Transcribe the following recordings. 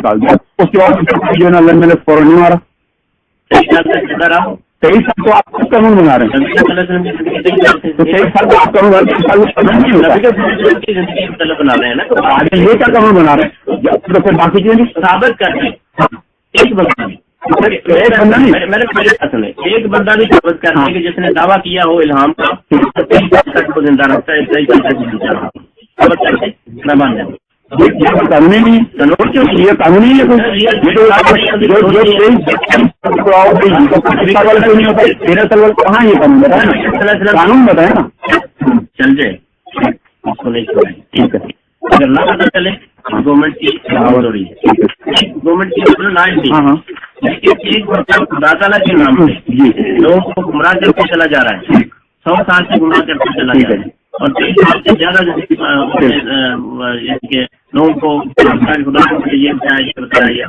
निकाल दिया, उसके बाद जो है ना अल्लाह ने फौरन नहीं मारा। 23 साल तो आप कानून बना रहे हैं, तो 23 साल तो आप कानून नहीं होता बना रहे हैं ना, तो आगे ये क्या कानून बना रहे हैं, तो फिर बाकी चीजें साबित कर रहे हैं। एक बंदा नहीं, एक बंदा भी साबित कर रहे हैं कि जिसने दावा किया हो इल्हाम का, 23 साल तक वो जिंदा रहता है, 23 साल तक जिंदा रहता है, मैं मान जाऊँ ये कानूनी नहीं, ये कानूनी है, तेरह साल कहाँ ये कानून बताए ना, कानून बताए ना, चल जाए उसको नहीं छोड़े, ठीक है। अगर ना पता चले गवर्नमेंट की गवर्नमेंट की ना थी, लेकिन एक बच्चा खुदा ताला के नाम से लोगों को गुमराह करके चला जा रहा है, 100 साल से गुमराह करके चला जा रहा है, और 23 साल से ज्यादा लोगों को खुदा ये बताया,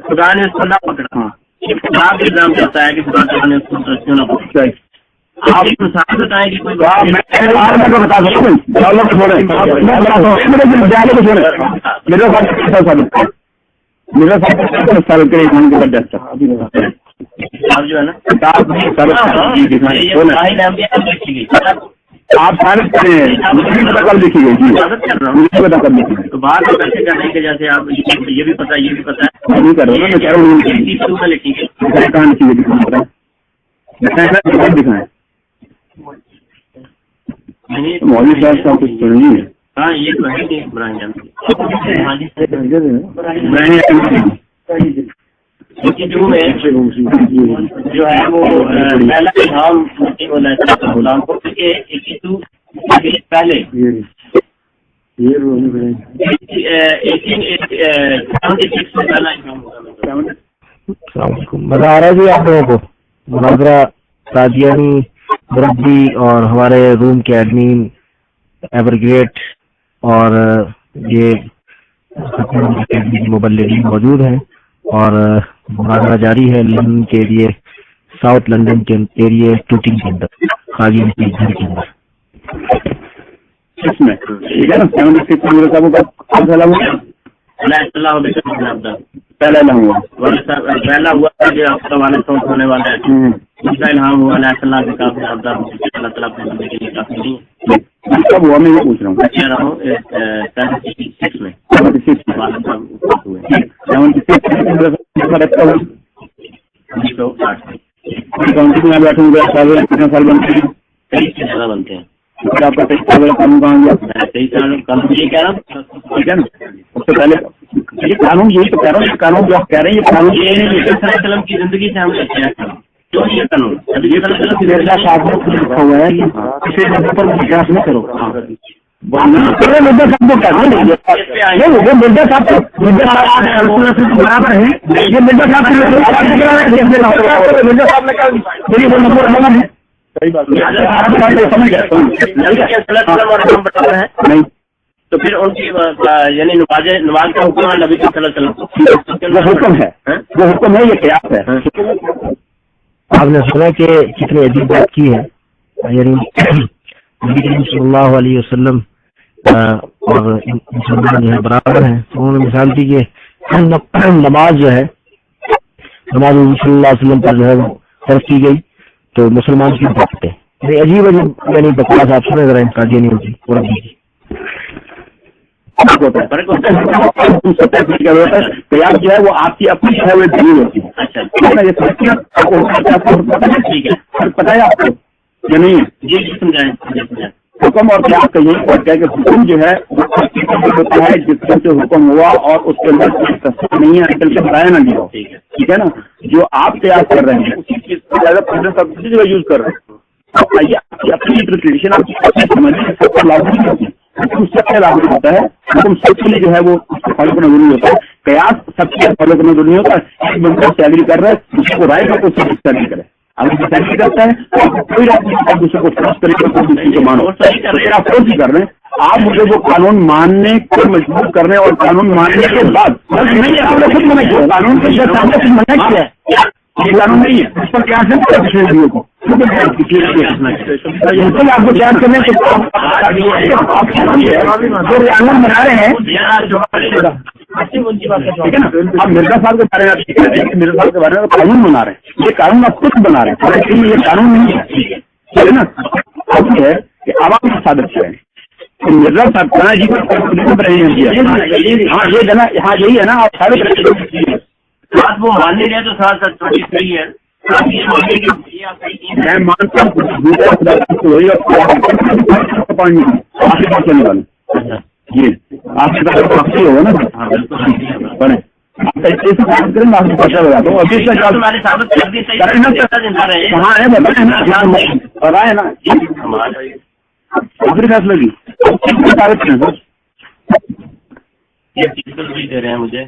खुदा ने उसको ना पकड़ा, खुदा का इल्जाम करता है कि खुदा ताला ने उसको क्यों ना पकड़ा। आप साथ बताएं कि कोई बता मेरा साल के आप जो है ना आप सारे कल देखी गई, मुझे पता कब देखी, तो बाहर में कैसे करने के जैसे आप ये भी पता है नहीं कर रहा हूँ, मैं कह रहा हूँ कहाँ लिखी गई दिखाएं मौलवी साहब का कुछ तो नहीं है। हाँ ये तो है जो है वो पहला इल्हाम गुलाम को पहले मजा आ रहा है जी आप लोगों को। मुनाजरा कादियानी मुरब्बी और हमारे रूम के एडमिन एवरग्रेट और ये मुबल्लिगीन मौजूद हैं, और मुनाजरा जारी है लंदन के लिए, साउथ लंदन के एरिए टूटिंग के अंदर, कादियानी के घर के अंदर। इसमें ठीक है ना, पहला हुआ था जो आपका वाले सोच होने वाला है, दूसरा इल्हाम हुआ अल्लाह के काफी अल्लाह ताला अपने के लिए काफी नहीं है, कब हुआ मैं ये पूछ रहा हूँ, कह रहा हूँ 76 में बैठूंगा कितने साल बनते हैं, 23 से ज्यादा बनते हैं, आपका 23 साल वाला कानून कहाँ गया, 23 साल कानून ये कह रहा हूँ, ठीक है ना। उससे पहले ये कानून यही तो कह रहा हूँ, कानून जो आप कह रहे हैं ये कानून ये की जिंदगी से हम करते हैं, क्यों ये कानून लिखा हुआ है किसी पर विश्वास न करो। मिर्जा साहब को क्या मिर्जा साहब बराबर है, ये मिर्जा साहब मिर्जा साहब ने है सही बात समझ गया नहीं, तो फिर उनकी यानी नमाज का हुक्म है, नबी वो हुक्म है, वो हुक्म है, ये क़ियास है। आपने सुना कि कितनी अजीब बात की है, यानी नबी सल्लल्लाहु अलैहि वसल्लम और मुसलमान जो है बराबर हैं, तो उन्होंने मिसाल दी कि नमाज जो है, नमाज सल्लल्लाहु अलैहि वसल्लम पर जो है वो फर्ज की गई, तो मुसलमान क्यों पढ़ते हैं? अजीब अजीब यानी बकवास आप सुने रहे हैं कादियानी की पूरा की प्रयास जो है वो आपकी अपनी है वो दलील होती है। अच्छा पता है आपको या नहीं है? जी समझाएं। हुक्म और क्या कहिए, और क्या कि हुक्म जो है होता है जिस से हुक्म हुआ और उसके अंदर नहीं है निकल के बताया ना दिया, ठीक है ना। जो आप तैयार कर रहे हैं उसी चीज को ज्यादा यूज कर रहे हैं, आइए आपकी अपनी इंटरप्रिटेशन आपकी समझिए, सबको लागू नहीं होती, सबसे लागू होता है, हुक्म सबके लिए जो है वो फॉलो करना जरूरी होता है, कयास सबके फॉलो करना जरूरी होता है। एक बंदा सैलरी कर रहा है, दूसरे को राय कर उससे सैलरी करे, अगर सैलरी करता है तो कोई राय नहीं, दूसरे को फोर्स करेगा तो दूसरे को मानो, फिर आप फोर्स ही कर रहे हैं, आप मुझे वो कानून मानने को मजबूर कर रहे हैं, और कानून मानने के बाद नहीं आपने खुद मना किया, कानून के सामने मना किया है, ये कानून नहीं है, उस पर क्या से को आपको तैयार करने जो रियासत बना रहे हैं ٹھیک ہے نا. آپ مرزا صاحب کے بارے میں آپ کہہ رہے ہیں کہ مرزا صاحب کے بارے میں قانون بنا رہے ہیں, یہ قانون آپ خود بنا رہے ہیں, لیکن یہ قانون نہیں ہے. ٹھیک ہے نا. اب یہ ہے کہ عوام کو ثابت کریں مرزا صاحب کہنا جی ہاں یہ نا, ہاں یہی ہے نا, آپ ثابت کریں. بات وہ مان نہیں رہے تو ساتھ ساتھ چھوٹی صحیح ہے. میں مانتا ہوں آپ کے پاس چلنے والے جی آپ کے پاس پکی ہوگا نا بڑے آپ کریں آپ کو پیسہ لگاتا ہوں ابھی سے کہاں ہے بتائیں نا بتائیں نا آخری فیصلہ کی کاغذ کریں سر یہ دے رہے ہیں مجھے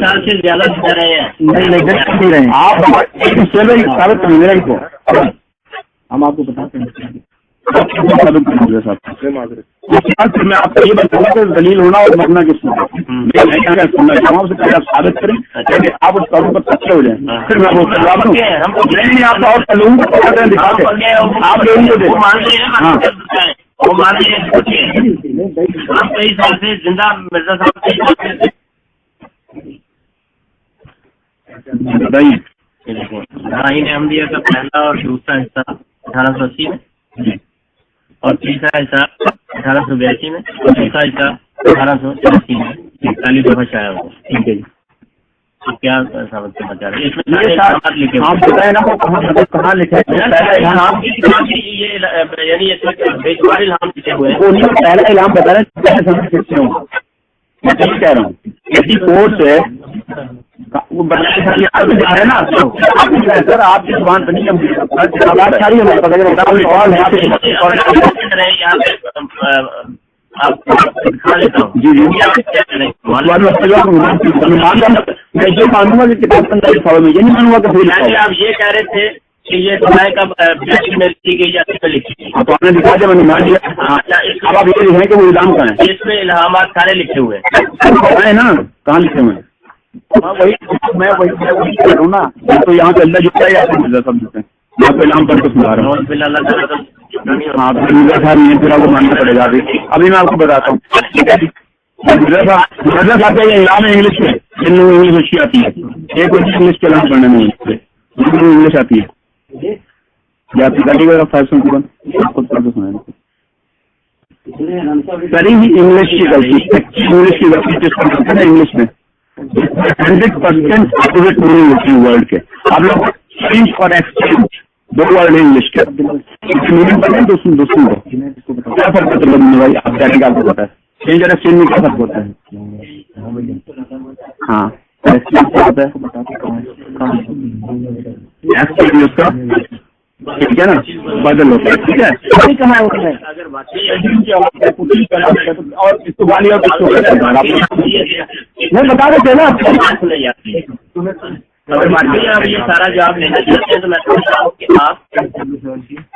سال سے زیادہ دے رہے ہیں. نہیں آپ ثابت کریں میرا کو ہم آپ کو بتاتے ہیں میں آپ کو یہ بتاؤں کہ دلیل ہونا اور مرنا کس میں سننا چاہوں سے پہلے آپ ثابت کریں کہ آپ اس قانون پر سچے ہو جائیں پھر میں آپ اور تعلوم کو پتا کریں دکھاتے آپ لوگوں کو دیں. ہاں وہ مان لیجیے ہم کئی سال سے زندہ مرزا صاحب بتائیے آئین احمدیہ کا پہلا اور دوسرا حصہ 1880 میں اور تیسرا حصہ 1882 میں اور چوتھا حصہ 1884 میں پہلی دفعہ شائع ہوا. ٹھیک ہے جی کیا ثابت کرنا چاہ رہے ہیں آپ بتائیں نا کہاں لکھے یعنی پہلا اعلان بتا رہے ہیں میں کہیں کہہ رہا ہوں کسی کورٹ سے وہ ہے نا سر آپ کی زبان پہ نہیں جی جی میں یہ مانوں گا کہ کتاب 45 میں یہ نہیں مانوں گا کہ آپ یہ کہہ رہے تھے کہ یہ میں لکھی گئی یا لکھی گئی تو آپ نے دکھا دیا میں نے مان لیا. اب آپ یہ لکھیں کہ وہ الزام کہاں ہے اس میں الہامات سارے لکھے ہوئے ہیں نا کہاں لکھے ہوئے ہیں میں وہی کہہ رہا ہوں نا تو یہاں پہ اللہ جھکتا ہے یا سب جھکتے ہیں میں آپ کو الہام پڑھ کے سنا رہا ہوں. ہاں پھر آپ کو ماننا پڑے گا ابھی میں آپ کو بتاتا ہوں مرزا صاحب کا یہ الہام ہے انگلش میں جن لوگوں انگلش اچھی آتی ہے ایک وقت انگلش کے الہام پڑھنے میں انگلش آتی ہے یا آپ کی گاڑی کا 571 خود پڑھ کے سنائیں سری ہی انگلش کی غلطی انگلش کی غلطی جس کو کرتے ہیں انگلش میں 100% اپوزٹ میننگ ہوتی ہے ورڈ کے. آپ لوگ چینج اور ایکسچینج دو ورڈ ہے انگلش کے میننگ پڑھیں دوسروں کو کیا فرق ہوتا ہے بھائی آپ جانے کا آپ کو پتا ہے چینج اور ایکسچینج میں کیا فرق ہوتا ہے. ہاں ایکسچینج کیا ہوتا ہے ایکسچینج اس کا ٹھیک ہے نا بدل ہوتا ہے ٹھیک ہے کہاں اور اس کو گالی اور میں بتا رہے تھے نا آپ یہ سارا جواب لینا چاہتے ہیں تو میں سمجھتا ہوں کہ آپ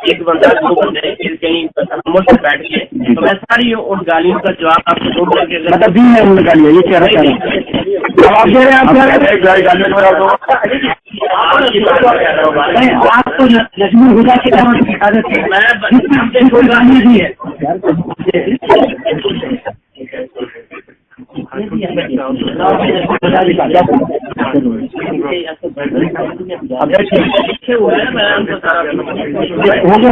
ایک بندہ دو بندے کہیں تحمل سے بیٹھ کے تو میں ساری ان گالیوں کا جواب آپ کو مطلب دی ہے ان گالیاں یہ کہہ رہے ہیں آپ کو لکشمی خدا کی گالی دی ہے ہو گیا